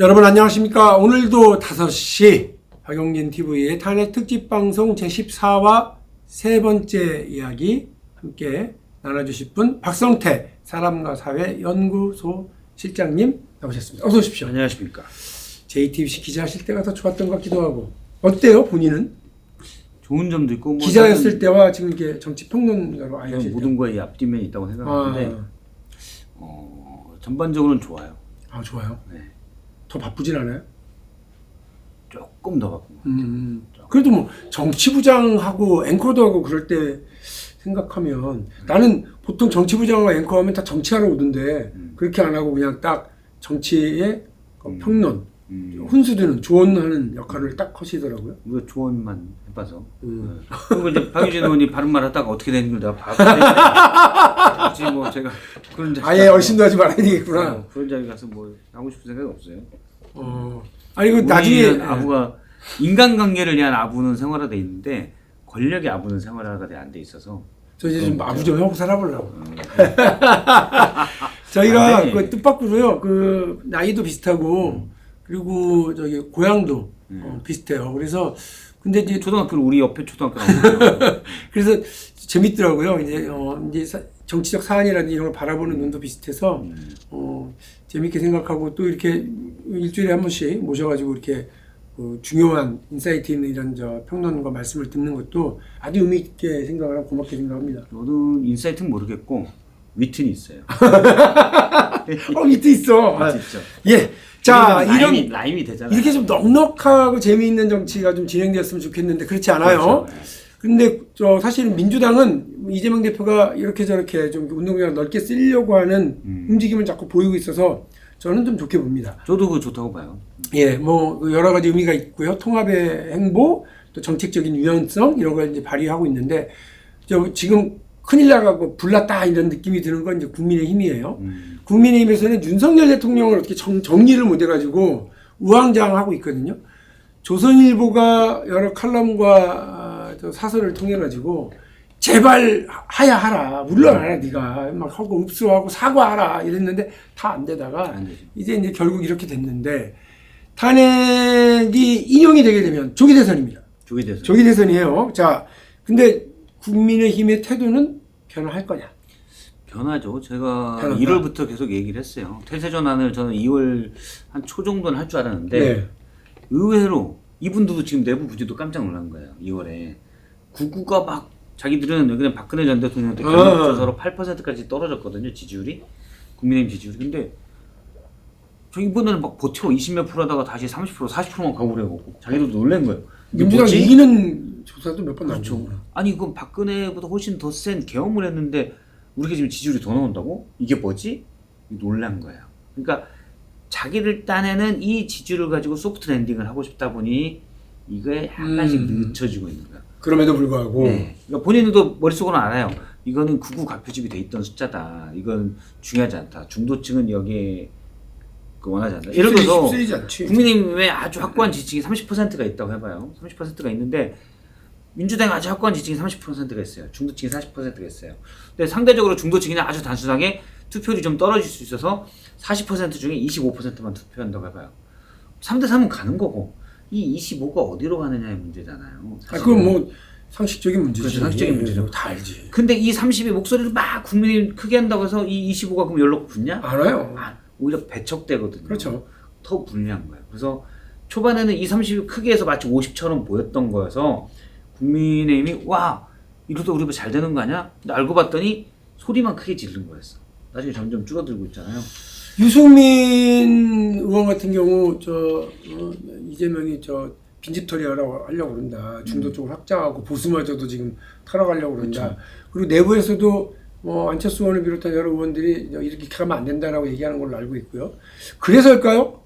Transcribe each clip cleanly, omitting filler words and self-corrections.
여러분 안녕하십니까. 오늘도 5시 박용진 TV의 탄핵 특집방송 제14화 세 번째 이야기 함께 나눠주실 분 박성태 사람과 사회 연구소 실장님 나오셨습니다. 어서 오십시오. 안녕하십니까. JTBC 기자 하실 때가 더 좋았던 것 같기도 하고. 어때요 본인은? 좋은 점도 있고 뭐 기자였을 때와 지금 이렇게 정치평론가로 아예 하실 때. 모든 거에 앞뒤면이 있다고 생각하는데 전반적으로는 좋아요. 아 좋아요. 네. 더 바쁘진 않아요? 조금 더 바쁜 거. 그래도 뭐 정치부장하고 앵커도 하고 그럴 때 생각하면 나는 보통 정치부장과 앵커하면 다 정치하러 오던데 그렇게 안 하고 그냥 딱 정치의 평론, 훈수두는 조언하는 역할을 딱 하시더라고요. 우리가 조언만 해봐서. 그리고 이제 박유진 의원이 바른 말 하다가 어떻게 되는 걸 내가 봐서 지금 뭐 제가 그런 자리 아예 얼씬도 하지 말아야 되겠구나. 그런 자리 가서 뭐 하고 싶은 생각이 없어요. 아니 그 나중에 아부가 인간관계를 위한 아부는 생활화돼 있는데 권력의 아부는 생활화가 안 돼 있어서 저 이제 좀 아부 좀 하고 살아보려고. 저희가 네. 그 뜻밖으로요. 그 나이도 비슷하고 그리고 저기 고향도 비슷해요. 그래서 근데 이제 초등학교는 우리 옆에 초등학교 나오거든요. 그래서 재밌더라고요. 이제 정치적 사안이라든지 이런 걸 바라보는 눈도 비슷해서 재밌게 생각하고 또 이렇게 일주일에 한 번씩 모셔가지고 이렇게 중요한 인사이트 있는 이런 평론과 말씀을 듣는 것도 아주 의미 있게 생각을 하고 고맙게 생각합니다. 저는 인사이트는 모르겠고 위트는 있어요. 밑에 있어. 위트 있죠. 예. 자, 이런 라임이 되잖아요. 이렇게 좀 넉넉하고 재미있는 정치가 좀 진행되었으면 좋겠는데 그렇지 않아요. 그렇죠. 근데 사실은 민주당은 이재명 대표가 이렇게 저렇게 좀 운동장을 넓게 쓰려고 하는 움직임을 자꾸 보이고 있어서 저는 좀 좋게 봅니다. 저도 그거 좋다고 봐요. 예, 뭐 여러 가지 의미가 있고요. 통합의 행보, 또 정책적인 유연성 이런 걸 이제 발휘하고 있는데 지금 큰일 나가고 불났다 이런 느낌이 드는 건 이제 국민의힘이에요. 국민의힘에서는 윤석열 대통령을 어떻게 정리를 못 해가지고 우왕좌왕하고 있거든요. 조선일보가 여러 칼럼과 사설을 통해 가지고 제발 하라 물러나라 네가 막 하고 읍수하고 사과하라 이랬는데 다 안 되다가 이제 결국 이렇게 됐는데 탄핵이 인용이 되게 되면 조기 대선입니다. 조기 대선이에요. 자, 근데 국민의힘의 태도는 변화할 거냐? 변하죠. 제가 변한다. 1월부터 계속 얘기를 했어요. 태세 전환을 저는 2월 한 초 정도는 할 줄 알았는데 네. 의외로 이분들도 지금 내부 부지도 깜짝 놀란 거예요. 2월에 구구가 막 자기들은 여기는 박근혜 전 대통령 때 결국조사로 8%까지 떨어졌거든요. 지지율이 국민의힘 지지율이. 근데 저 이번에는 막 버티고 20몇 프로 하다가 다시 30% 40%만 가고 그래갖고 자기들도 놀란 거예요. 민주당 뭐지? 이기는 조사도 몇 번 나오죠. 그렇죠. 아니 이건 박근혜보다 훨씬 더 센 계엄을 했는데 우리가 지금 지지율이 더 나온다고? 이게 뭐지? 놀란 거예요. 그러니까 자기를 딴에는 이 지지율을 가지고 소프트 랜딩을 하고 싶다 보니 이거에 약간씩 늦춰지고 있는 거야. 그럼에도 불구하고 네. 그러니까 본인도 머릿속으로는 알아요. 이거는 구구 가표집이 돼 있던 숫자다. 이건 중요하지 않다. 중도층은 여기에 원하지 않다. 예를 들어서 휩쓸리지 않지. 국민의힘에 아주 확고한 지지층이 30%가 있다고 해봐요. 30%가 있는데 민주당이 아주 확고한 지지층이 30%가 있어요. 중도층이 40%가 있어요. 근데 상대적으로 중도층이 아주 단순하게 투표율이 좀 떨어질 수 있어서 40% 중에 25%만 투표한다고 해봐요. 3대 3은 가는 거고 이 25가 어디로 가느냐의 문제잖아요. 그건 뭐 상식적인 문제지. 그렇죠. 상식적인 문제죠. 다 알지. 근데 이 30의 목소리를 막 국민이 크게 한다고 해서 이 25가 그럼 열로 붙냐? 알아요. 오히려 배척되거든요. 그렇죠. 더 불리한 거예요. 그래서 초반에는 이 30이 크게 해서 마치 50처럼 보였던 거여서 국민의힘이 와 이러다 우리 잘 되는 거 아니야? 근데 알고 봤더니 소리만 크게 지른 거였어. 나중에 점점 줄어들고 있잖아요. 유승민 의원 같은 경우 이재명이 빈집털이 하려고 그런다. 중도 쪽을 확장하고 보수마저도 지금 털어가려고 그런다. 그렇죠. 그리고 내부에서도 안철수 의원을 비롯한 여러 의원들이 이렇게 가면 안 된다라고 얘기하는 걸로 알고 있고요. 그래서일까요?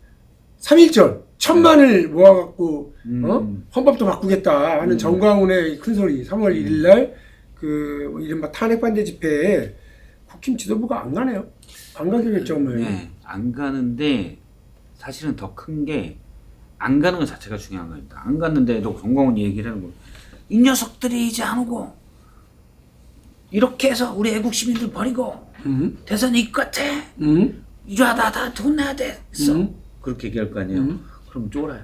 3.1절 1,000만을 모아갖고 헌법도 바꾸겠다 하는 정광훈의 큰 소리 3월 1일날 이른바 탄핵 반대 집회에 국힘 지도부가 안 가네요. 안 가기로 결정을. 네, 안 가는데 사실은 더 큰 게 안 가는 것 자체가 중요한 겁니다. 안 갔는데도 정광훈이 얘기를 하는 거. 이 녀석들이 이제 안 오고 이렇게 해서 우리 애국 시민들 버리고 대선이 이것 같아. 이러다 다 돈 내야 돼. 그렇게 얘기할 거 아니에요. 그러면 쫄아요.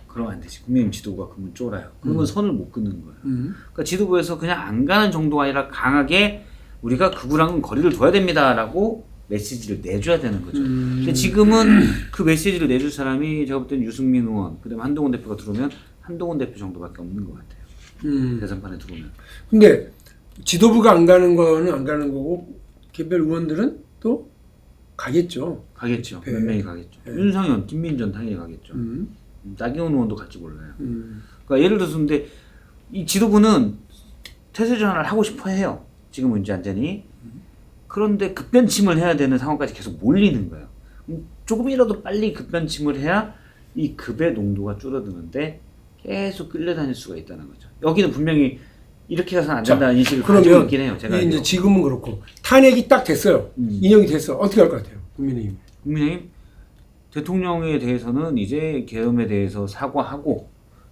그러면 안 되지. 국민의힘 지도부가 그러면 쫄아요. 그러면 선을 못 긋는 거예요. 그러니까 지도부에서 그냥 안 가는 정도가 아니라 강하게 우리가 극우랑은 거리를 둬야 됩니다라고 메시지를 내줘야 되는 거죠. 근데 지금은 그 메시지를 내줄 사람이 제가 볼 때는 유승민 의원, 그다음에 한동훈 대표가 들어오면 한동훈 대표 정도밖에 없는 것 같아요. 대선판에 들어오면. 근데 지도부가 안 가는 거는 안 가는 거고 개별 의원들은 또 가겠죠. 가겠죠. 네. 몇 명이 가겠죠. 네. 윤상현, 김민전 당연히 가겠죠. 나경원 의원도 갈지 몰라요. 그러니까 예를 들어서 근데 이 지도부는 태세 전환을 하고 싶어 해요. 지금은 이제 완전히. 그런데 급변침을 해야 되는 상황까지 계속 몰리는 거예요. 조금이라도 빨리 급변침을 해야 이 급의 농도가 줄어드는데 계속 끌려다닐 수가 있다는 거죠. 여기는 분명히 이렇게 가서는 안 된다는 인식을 가지고 있긴 해요. 제가 이제 지금은 그렇고 탄핵이 딱 됐어요. 인용이 됐어. 어떻게 할 것 같아요? 국민의힘. 국민의힘 대통령에 대해서는 이제 계엄에 대해서 사과하고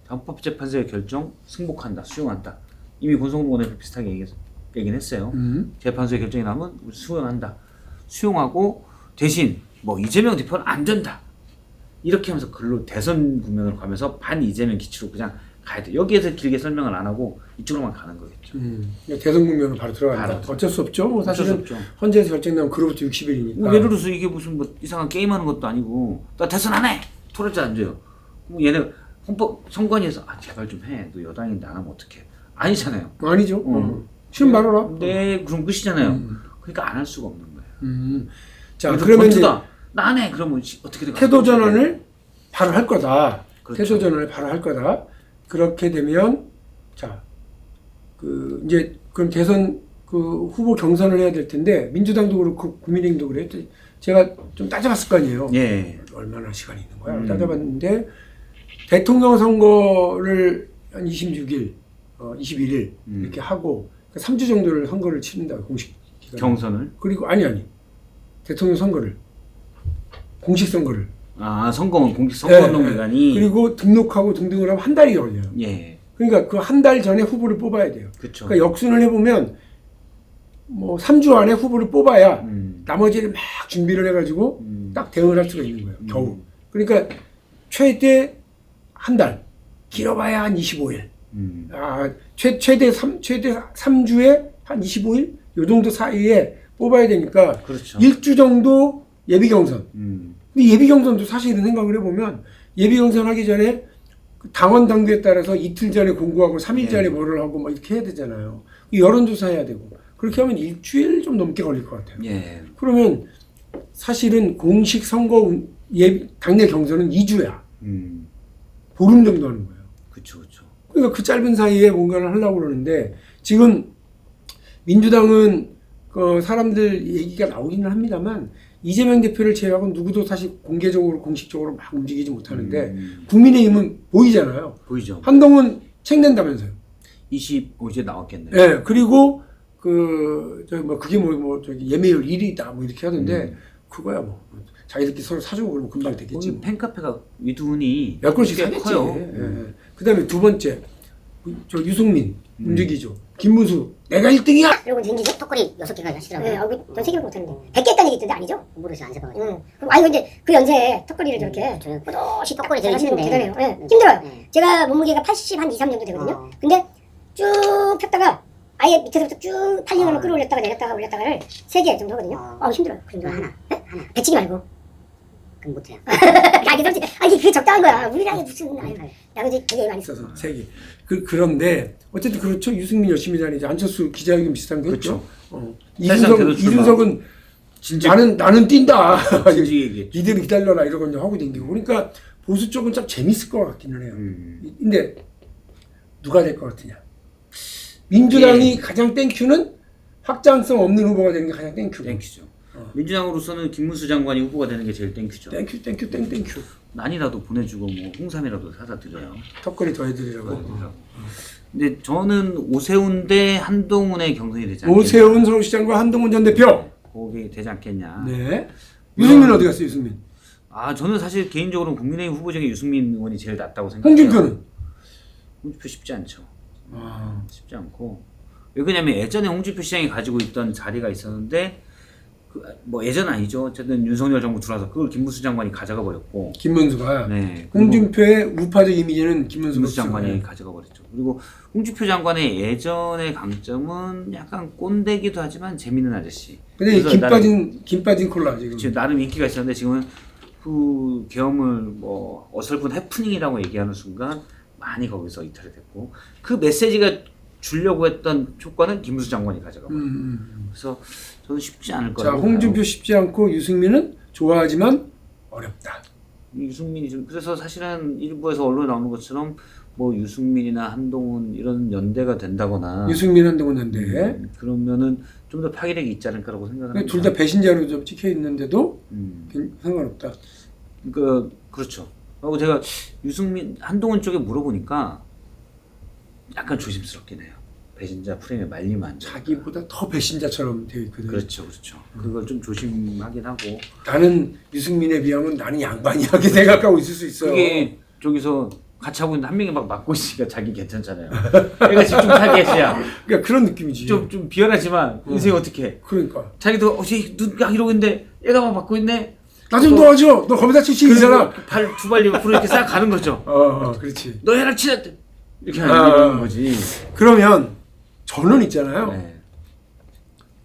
헌법재판소의 결정 승복한다, 수용한다. 이미 권성동 원내대표 비슷하게 얘기는 했어요. 재판소의 결정이 나면 우리 수용한다. 수용하고 대신 뭐 이재명 대표는 안 된다. 이렇게 하면서 글로 대선 국면으로 가면서 반 이재명 기치로 그냥 가야 돼. 여기에서 길게 설명을 안 하고 이쪽으로만 가는 거겠죠. 대선 국면으로 바로 들어간다. 바로 어쩔 수 없죠. 뭐 사실은 없죠. 헌재에서 결정나면 그로부터 60일이니까. 뭐 예를 들어서 이게 무슨 뭐 이상한 게임하는 것도 아니고 나 대선 안 해. 토론자 안 돼요. 그럼 얘네 헌법 선관위에서 아 제발 좀 해. 너 여당인데 안 하면 어떡해. 아니잖아요. 아니죠. 싫으면 말아라. 네, 그럼 끝이잖아요. 그러니까 안 할 수가 없는 거예요. 자, 그러면 이제 나 안 해. 그러면 어떻게 될까? 태도 전환을 바로 할 거다. 그렇죠. 태도 전환을 바로 할 거다. 그렇게 되면 자, 그 이제 그럼 대선 그 후보 경선을 해야 될 텐데 민주당도 그렇고 국민의힘도 그래요. 제가 좀 따져봤을 거 아니에요. 예. 얼마나 시간이 있는 거야? 따져봤는데 대통령 선거를 한 26일, 21일 이렇게 하고 3주 정도를 선거를 치른다 공식 기간. 경선을. 그리고 아니 대통령 선거를 공식 선거를. 아 선거는 공식 선거운동 기간이. 그리고 등록하고 등등을 하면 한 달이 걸려요. 예. 그러니까 그 한 달 전에 후보를 뽑아야 돼요. 그렇죠. 그러니까 역순을 해보면 뭐 3주 안에 후보를 뽑아야 나머지를 막 준비를 해가지고 딱 대응을 할 수가 있는 거예요. 겨우. 그러니까 최대 한 달, 길어봐야 한 25일. 최대 3주에 한 25일? 요 정도 사이에 뽑아야 되니까 그렇죠. 1주 정도 예비 경선. 근데 예비 경선도 사실은 생각을 해보면 예비 경선 하기 전에 당원 당규에 따라서 이틀 전에 공고하고 3일 전에 뭐를 하고 막 이렇게 해야 되잖아요. 여론조사 해야 되고. 그렇게 하면 일주일 좀 넘게 걸릴 것 같아요. 예. 그러면 사실은 공식 선거 당내 경선은 2주야. 보름 정도 하는 거예요. 그렇죠, 그렇죠. 그러니까 그 짧은 사이에 뭔가를 하려고 그러는데 지금 민주당은 그 사람들 얘기가 나오기는 합니다만 이재명 대표를 제외하고 누구도 사실 공개적으로 공식적으로 막 움직이지 못하는데 국민의힘은 보이잖아요. 보이죠. 한동훈 책 낸다면서요. 25제 나왔겠네요. 네, 그리고 그게 저기 예매율 1위다 뭐 이렇게 하던데 그거야 뭐 자기들끼리 서로 사주고 그러면 금방 되겠지. 오늘 팬카페가 위두훈이 몇 건씩 꽤 사겠지. 커요. 그다음에 두 번째 저 유승민 움직이죠. 김문수 내가 1등이야. 그리고 생기죠? 턱걸이 6개가 하시더라고요. 전 3개밖에 못하는데 100개 했다는 얘기 있던데 아니죠? 모르겠어요. 안 세봐가지고. 그럼 아니 근데 그 연세에 턱걸이를 저렇게 뿌듯이 턱걸이 잘 하시는 분 힘든데. 대단해요. 힘들어요. 제가 몸무게가 80 한 2, 3 정도 되거든요. 근데 쭉 폈다가 아예 밑에서부터 쭉 팔링으로 끌어올렸다가 내렸다가 올렸다가를 3개 정도 하거든요. 힘들어요. 그 정도 하나. 배치기 말고. 그럼 못해요. 아니 솔직히 아니 그게 적당한 거야. 우리랑이 무슨 나도 되게 많이 있어서 세 개. 그런데 어쨌든 그렇죠. 유승민 열심히 다니죠. 안철수 기자회견 비슷한 거 그렇죠. 했죠. 사실상 이준석은 진짜 나는 뛴다. 진지 얘기했죠. 이들은 기다려라 이러고 이제 하고 댕기고. 그러니까 보수 쪽은 좀 재밌을 것 같기는 해요. 근데 누가 될 것 같으냐? 민주당이 가장 땡큐는 확장성 없는 후보가 되는 게 가장 땡큐. 땡큐죠. 민주당으로서는 김문수 장관이 후보가 되는 게 제일 땡큐죠. 땡큐. 난이라도 보내주고 뭐 홍삼이라도 사다 드려요. 턱걸이 더 해드리라고. 근데 저는 오세훈 대 한동훈의 경선이 되지 않겠냐. 오세훈 서울시장과 한동훈 전 대표. 그게 되지 않겠냐. 네. 유승민 어디 갔어요, 유승민? 아 저는 사실 개인적으로 국민의힘 후보 중에 유승민 의원이 제일 낫다고 생각해요. 홍준표는? 홍준표 쉽지 않죠. 쉽지 않고. 왜 그러냐면 예전에 홍준표 시장이 가지고 있던 자리가 있었는데 뭐 예전 아니죠. 어쨌든 윤석열 정부 들어와서 그걸 김문수 장관이 가져가 버렸고. 김문수가 네. 홍준표의 우파적 이미지는 김문수가 김문수 장관이 가져가 버렸죠. 그리고 홍준표 장관의 예전의 강점은 약간 꼰대기도 하지만 재밌는 아저씨. 근데 그래서 김 빠진 콜라 지금. 지금 나름 인기가 있었는데 지금은 그 계엄을 뭐 어설픈 해프닝이라고 얘기하는 순간 많이 거기서 이탈이 됐고 그 메시지가 주려고 했던 효과는 김문수 장관이 가져가 버렸고 그래서 저는 쉽지 않을 자, 거라고 홍준표 봐요. 쉽지 않고 유승민은 좋아하지만 어렵다. 유승민이 좀 그래서 사실은 일부에서 언론에 나오는 것처럼 뭐 유승민이나 한동훈 이런 연대가 된다거나 유승민 한동훈 연대. 그러면은 좀 더 파괴력이 있지 않을까라고 생각합니다. 둘 다 배신자로 좀 찍혀 있는데도 음. 상관없다. 그렇죠. 그리고 제가 유승민 한동훈 쪽에 물어보니까 약간 조심스럽긴 해요. 배신자 프레임에 말리면 안 돼. 자기보다 더 배신자처럼 되어 있거든. 그렇죠. 그걸 좀 조심하긴 하고. 나는 유승민에 비하면 나는 양반이야 이렇게 생각하고 있을 수 있어요. 그게 저기서 같이 하고 있는데 한 명이 막 맡고 있으니까 자기 괜찮잖아요. 얘가 집중 타겟이야. 그러니까 그런 느낌이지. 좀 비열하지만 인생이 어떻게 해. 그러니까. 자기도 어제 눈딱 이러고 있는데 얘가 막 맡고 있네. 나 좀 도와줘. 너 검사 출신이잖아. 두 발 옆으로 이렇게 싹 가는 거죠. 그렇지. 너 해라 치라 이렇게 하는 거지. 그러면 저는 있잖아요. 네.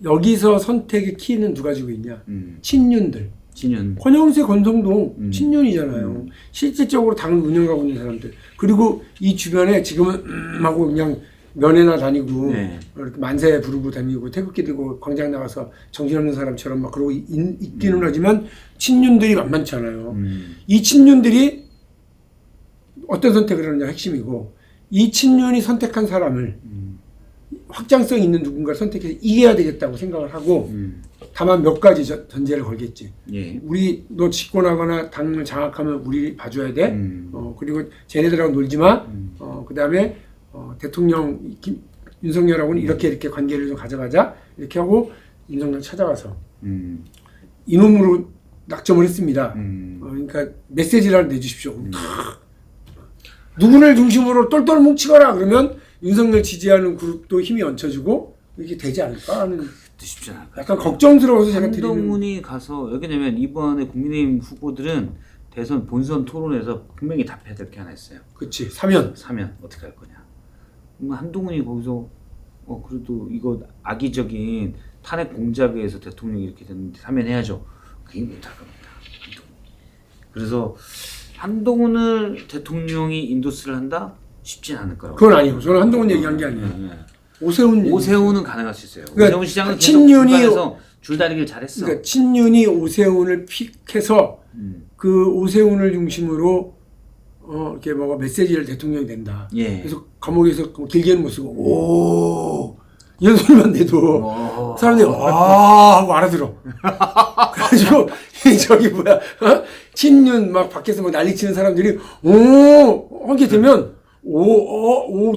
여기서 선택의 키는 누가 지고 있냐? 친윤들. 진윤. 권영세, 권성동 친윤이잖아요. 실질적으로 당을 운영하고 있는 사람들. 그리고 이 주변에 지금은 하고 그냥 면회나 다니고 네. 이렇게 만세 부르고 다니고 태극기 들고 광장 나가서 정신없는 사람처럼 막 그러고 있기는 하지만 친윤들이 만만치 않아요. 이 친윤들이 어떤 선택을 하느냐 핵심이고 이 친윤이 선택한 사람을 확장성 있는 누군가를 선택해서 이겨야 되겠다고 생각을 하고 다만 몇 가지 전제를 걸겠지. 예. 너 집권하거나 당을 장악하면 우리 봐줘야 돼. 그리고 쟤네들하고 놀지 마. 그 다음에 대통령 윤석열하고는 이렇게 관계를 좀 가져가자. 이렇게 하고 윤석열 찾아가서 이놈으로 낙점을 했습니다. 그러니까 메시지를 내주십시오. 누구를 중심으로 똘똘 뭉치거라 그러면 윤석열 지지하는 그룹도 힘이 얹혀지고 이렇게 되지 않을까 하는 쉽지 않을까. 약간 걱정스러워서 제가 드리는. 한동훈이 가서 왜냐면 이번에 국민의힘 후보들은 대선 본선 토론에서 분명히 답해야 될 게 하나 있어요. 그렇지. 사면 어떻게 할 거냐. 한동훈이 거기서 그래도 이거 악의적인 탄핵 공작에 의해서 대통령이 이렇게 됐는데 사면해야죠. 그게 못할 겁니다. 그래서 한동훈을 대통령이 인도스를 한다? 쉽진 않을 거라고. 그건 아니고 저는 한동훈 얘기한 게 아니에요. 오세훈은 가능할 수 있어요. 그러니까 오세훈 시장은 친윤이 계속 줄다리기를 잘했어. 그러니까 친윤이 오세훈을 픽해서 그 오세훈을 중심으로 이렇게 뭐 메시지를 대통령이 낸다. 예. 그래서 감옥에서 길게는 못 쓰고 오 이런 소리만 내도 사람들이 하고 알아들어. 그래가지고 저기 친윤 막 밖에서 막 난리치는 사람들이 하게 되면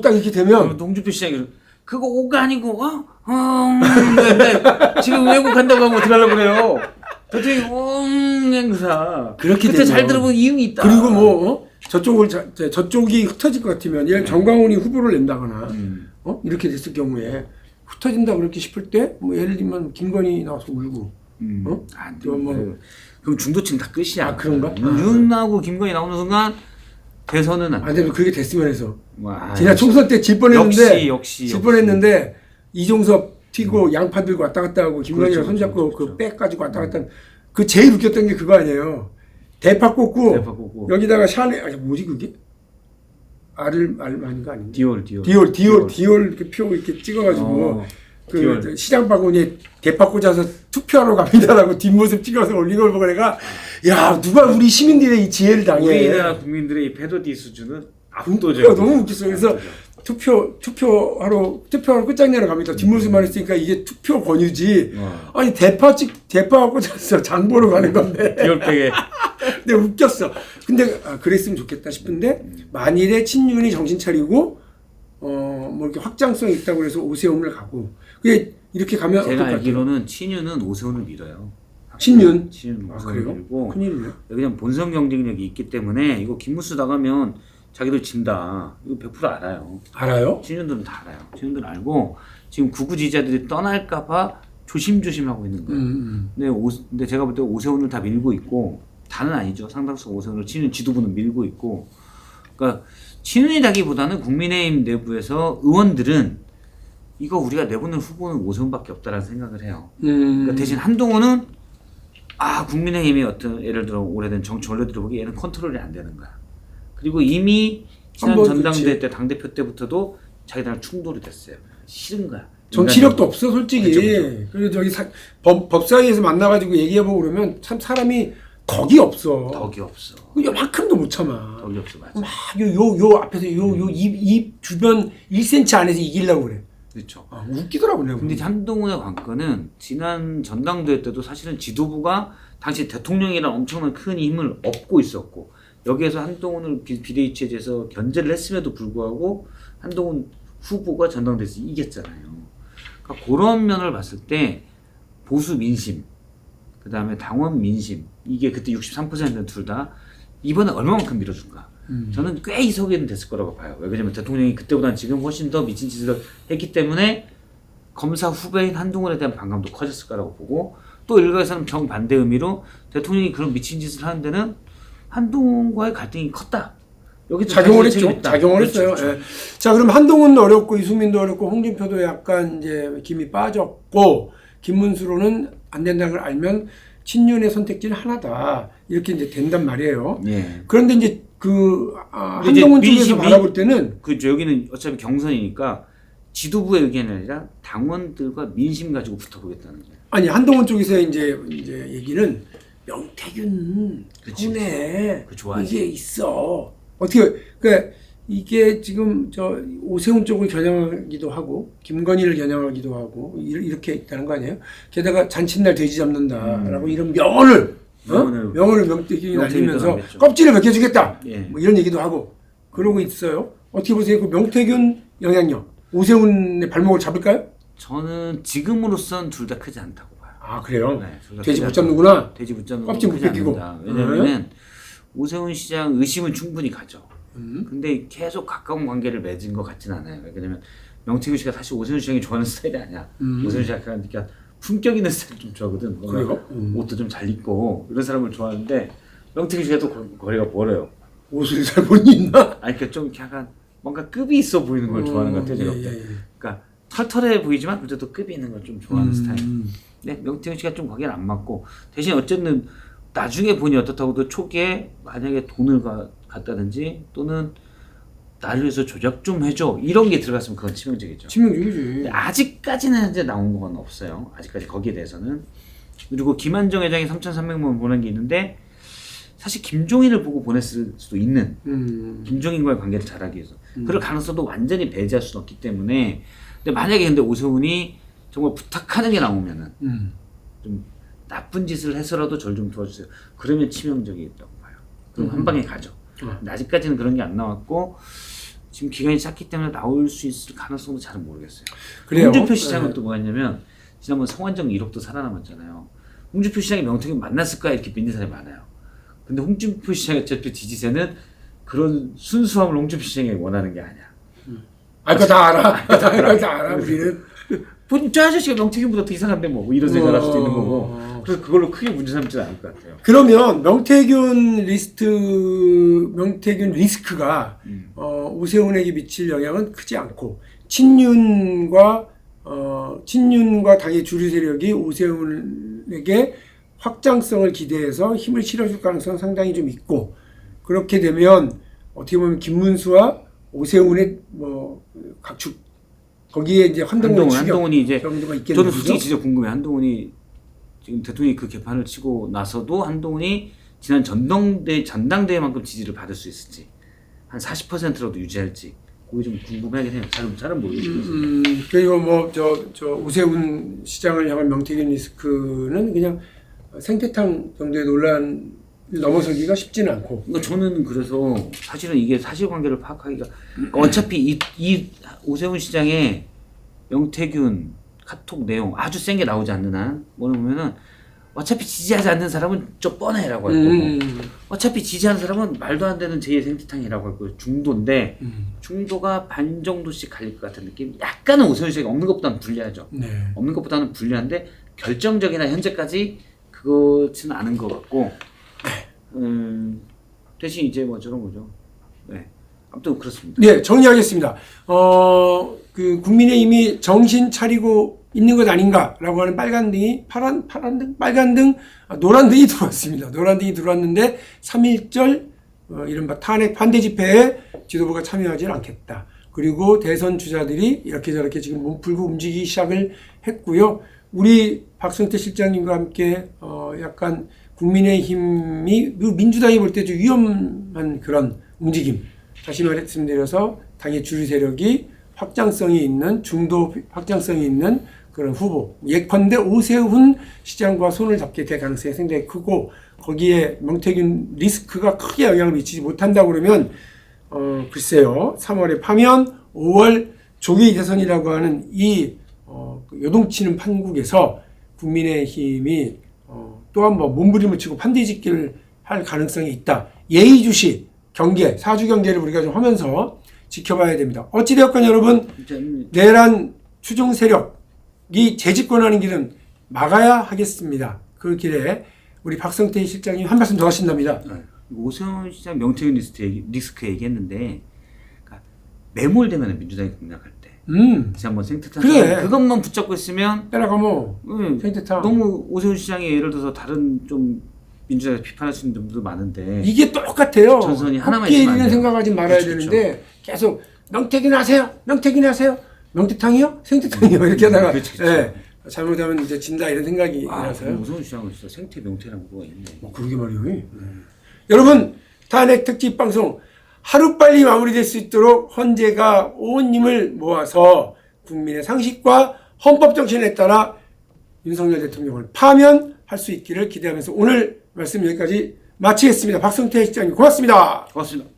딱 이렇게 되면 농주표 시장이 그거 오가 아니고 근데 지금 외국 간다고 하면 어떻게 하려고 그래요? 도저히 행사 그렇게 그때 되면 잘 들어본 이유가 있다. 그리고 뭐 저쪽이 흩어질 것 같으면 예를 정광훈이 후보를 낸다거나 이렇게 됐을 경우에 흩어진다 그렇게 싶을 때 뭐 예를 들면 김건희 나와서 울고 안 돼. 그럼 중도층 다 끝이야. 아, 그런가? 윤하고 김건희 나오는 순간 대선은 안 돼. 안 되면 그게 됐으면 해서 와, 지난 총선 때 질 뻔했는데 역시. 질 뻔했는데 이종섭 튀고 양파 들고 왔다 갔다 하고 김건희랑 그렇죠, 손잡고 그렇죠. 그 백 가지고 왔다 갔다 그 제일 웃겼던 게 그거 아니에요. 대파 꽂고 여기다가 샤넬 뭐지 그게 아닌가 아닌가 디올 이렇게 표 이렇게 찍어가지고 그 디올. 시장 바구니에 대파 꽂아서 투표하러 갑니다라고 뒷모습 찍어서 올린 걸 보고 내가 야 누가 우리 시민들의 이 지혜를 당해. 우리나라 국민들의 이 패러디 수준은 압도적. 너무 웃겼어. 그래서 투표하러 끝장내러 갑니다. 뒷모습만 했으니까 이게 투표 권유지. 아니 대파 꽂아서 장 보러 가는 건데. 디올백에. 근데 웃겼어. 근데 그랬으면 좋겠다 싶은데 만일에 친윤이 정신 차리고 뭐 이렇게 확장성이 있다고 그래서 오세훈을 가고 그게 이렇게 가면 제가 알기로는 친윤은 오세훈을 밀어요. 친윤 오세훈을 밀고 큰일이네. 그냥 본선 경쟁력이 있기 때문에 이거 김문수 나가면 자기들 진다. 이거 100% 알아요. 알아요? 친윤들은 다 알아요. 친윤들은 알고 지금 구구 지지자들이 떠날까봐 조심조심 하고 있는 거예요. 근데 제가 볼 때 오세훈을 다 밀고 있고, 다는 아니죠. 상당수 오세훈을 친윤 지도부는 밀고 있고, 그러니까 친윤이라기보다는 국민의힘 내부에서 의원들은 이거 우리가 내보낼 후보는 오세훈밖에 없다라는 생각을 해요. 그러니까 대신 한동훈은 국민의힘이 어떤 예를 들어 오래된 정치 원로들이 보기 얘는 컨트롤이 안 되는 거야. 그리고 이미 지난 전당대회 때 당대표 때부터도 자기들랑 충돌이 됐어요. 싫은 거야. 정치력도 없어 솔직히. 그쵸. 그리고 저기 법사위에서 만나가지고 얘기해보고 그러면 참 사람이 덕이 없어. 덕이 없어. 요만큼도 못 참아. 덕이 없어, 맞아. 막 요 앞에서 입 주변 1cm 안에서 이기려고 그래. 그렇죠. 웃기더라고 내가. 근데 한동훈의 관건은 지난 전당대회 때도 사실은 지도부가 당시 대통령이라는 엄청난 큰 힘을 얻고 있었고, 여기에서 한동훈을 비대위 체제에서 견제를 했음에도 불구하고 한동훈 후보가 전당대회에서 이겼잖아요. 그러니까 그런 면을 봤을 때 보수 민심, 그 다음에 당원 민심, 이게 그때 63%는 둘 다 이번에 얼마만큼 밀어준가. 저는 꽤 이석에는 됐을 거라고 봐요. 왜냐면 대통령이 그때보다는 지금 훨씬 더 미친 짓을 했기 때문에 검사 후배인 한동훈에 대한 반감도 커졌을 거라고 보고, 또 일각에서는 정반대 의미로 대통령이 그런 미친 짓을 하는 데는 한동훈과의 갈등이 컸다. 여기 작용을 했죠. 작용을 그렇죠, 했어요. 그렇죠. 예. 자, 그럼 한동훈도 어렵고 이수민도 어렵고 홍준표도 약간 이제 김이 빠졌고, 김문수로는 안 된다는 걸 알면 친윤의 선택지는 하나다. 이렇게 이제 된단 말이에요. 예. 그런데 이제 한동훈 쪽에서 바라볼 때는 그렇죠. 여기는 어차피 경선이니까 지도부의 의견이 아니라 당원들과 민심 가지고 붙어보겠다는 거예요. 아니 한동훈 쪽에서 이제 얘기는 명태균 손에 이게 있어. 어떻게 그러니까 이게 지금 저 오세훈 쪽을 겨냥하기도 하고 김건희를 겨냥하기도 하고 이렇게 있다는 거 아니에요? 게다가 잔칫날 돼지 잡는다라고 이런 명언을 명태균이 날리면서 껍질을 벗겨주겠다. 예. 뭐 이런 얘기도 하고 그러고 있어요. 어떻게 보세요? 그 명태균 영향력 오세훈의 발목을 잡을까요? 저는 지금으로선 둘 다 크지 않다고 봐요. 아 그래요? 네, 돼지 못 잡는구나. 돼지 못 잡는 껍질 못 크지 벗기고. 않는다. 왜냐면은 오세훈 시장 의심은 충분히 가죠. 근데 계속 가까운 관계를 맺은 것 같진 않아요. 왜냐면 명태균 씨가 사실 오세훈 시장이 좋아하는 스타일이 아니야. 오세훈 씨가 그러니까 품격 있는 스타일 좀 좋아하거든. 그래요? 옷도 좀 잘 입고 이런 사람을 좋아하는데 명태균 씨가 또 거리가 멀어요. 옷을 잘 못 입나? 아니 그러니까 좀 약간 뭔가 급이 있어 보이는 걸 좋아하는 것 같아요. 제가 볼 때. 그러니까 털털해 보이지만 그래도 급이 있는 걸 좀 좋아하는 스타일. 근데 명태균 씨가 좀 거기는 안 맞고, 대신 어쨌든 나중에 보니 어떻다고도 초기에 만약에 돈을 갖다든지 또는 나를 위해서 조작 좀 해줘 이런 게 들어갔으면 그건 치명적이죠. 치명적이지. 아직까지는 이제 나온 건 없어요. 아직까지 거기에 대해서는. 그리고 김한정 회장이 3,300만 원 보낸 게 있는데 사실 김종인을 보고 보냈을 수도 있는, 김종인과의 관계를 잘하기 위해서 그럴 가능성도 완전히 배제할 수는 없기 때문에. 근데 만약에 근데 오세훈이 정말 부탁하는 게 나오면은 좀 나쁜 짓을 해서라도 절 좀 도와주세요. 그러면 치명적이겠다고 봐요. 그럼 한 방에 가죠. 근데 아직까지는 그런 게 안 나왔고 지금 기간이 짧기 때문에 나올 수 있을 가능성도 잘은 모르겠어요. 그래요. 홍준표 시장은 또 뭐였냐면 지난번 성완종 1억도 살아남았잖아요. 홍준표 시장이 명태균 만났을까 이렇게 믿는 사람이 많아요. 근데 홍준표 시장의 어차피 지지세는 그런 순수함을 홍준표 시장이 원하는 게 아니야. 그거 다 알아. 그거 다 알아. 우리는. 저 아저씨가 명태균보다 더 이상한데 뭐 이런 생각할 수도 있는 거고. 그래서 그걸로 크게 문제 삼지는 않을 것 같아요. 그러면 명태균 리스크가 오세훈에게 미칠 영향은 크지 않고 친윤과 당의 주류 세력이 오세훈에게 확장성을 기대해서 힘을 실어줄 가능성은 상당히 좀 있고, 그렇게 되면 어떻게 보면 김문수와 오세훈의 뭐 각축 거기에 이제 한동훈이 이제 정도가 있겠네요. 저는 솔직히 진짜 궁금해. 한동훈이 지금 대통령이 그 개판을 치고 나서도 한동훈이 지난 전당대회만큼 지지를 받을 수 있을지, 한 40%라도 유지할지 그게 좀 궁금하긴 해요. 잘은 모르겠어요. 그리고 뭐 저 오세훈 시장을 향한 명태균 리스크는 그냥 생태탕 정도의 논란을 넘어서기가 쉽지는 않고. 그러니까 저는 그래서 사실은 이게 사실관계를 파악하기가, 그러니까 어차피 이 오세훈 시장의 명태균 카톡 내용 아주 센 게 나오지 않는 한 뭐냐 보면은 어차피 지지하지 않는 사람은 좀 뻔해라고 할 거고 어차피 지지하는 사람은 말도 안 되는 제2의 생태탕이라고 할 거고 중도인데 중도가 반 정도씩 갈릴 것 같은 느낌. 약간은 오세훈 시장이 없는 것보다는 불리하죠. 네. 없는 것보다는 불리한데 결정적이나 현재까지 그렇지는 않은 것 같고 대신 이제 뭐 저런 거죠. 네. 아무튼 그렇습니다. 네, 정리하겠습니다. 그 국민의힘이 정신 차리고 있는 것 아닌가라고 하는 빨간 등이 파란 등, 빨간 등, 노란 등이 들어왔습니다. 노란 등이 들어왔는데 3.1절 이른바 탄핵 반대 집회에 지도부가 참여하지 않겠다. 그리고 대선 주자들이 이렇게 저렇게 지금 몸풀고 움직이기 시작을 했고요. 우리 박성태 실장님과 함께 약간 국민의힘이 민주당이 볼 때 좀 위험한 그런 움직임. 다시 말씀드려서 당의 주류 세력이 확장성이 있는 중도 확장성이 있는 그런 후보 예컨대 오세훈 시장과 손을 잡게 될 가능성이 상당히 크고 거기에 명태균 리스크가 크게 영향을 미치지 못한다 그러면 글쎄요 3월에 파면 5월 조기 대선이라고 하는 이 요동치는 판국에서 국민의힘이 또 한 번 몸부림을 치고 판뒤집기를 할 가능성이 있다. 예의주시 경계, 사주 경계를 우리가 좀 하면서 지켜봐야 됩니다. 어찌되었건 여러분, 내란 추종 세력이 재집권하는 길은 막아야 하겠습니다. 그 길에 우리 박성태 실장님 한 말씀 더 하신답니다. 오세훈 시장 명태균 리스크 얘기했는데 그러니까 매몰되면 민주당이 공략할 때 지난번 생태탕 그래. 그것만 붙잡고 있으면 따라가면 생태탕 너무 오세훈 시장이 예를 들어서 다른 좀 민주당에서 비판하시는 분들도 많은데 이게 똑같아요. 전선이 하나만 헛기에 있으면 안 있는 돼요. 생각하지 말아야 그렇죠, 되는데 계속 명태균 하세요. 명태균 하세요. 명태탕이요? 생태탕이요. 이렇게 하다가 그렇죠. 예, 잘못하면 이제 진다 이런 생각이 나서요. 오세훈 시장은 진짜 생태 명태라는 거가 있네. 그러게 말이에요. 여러분 탄핵 특집 방송 하루빨리 마무리될 수 있도록 헌재가 온 힘을 모아서 국민의 상식과 헌법 정신에 따라 윤석열 대통령을 파면할 수 있기를 기대하면서 오늘 말씀 여기까지 마치겠습니다. 박성태 시장님 고맙습니다. 고맙습니다.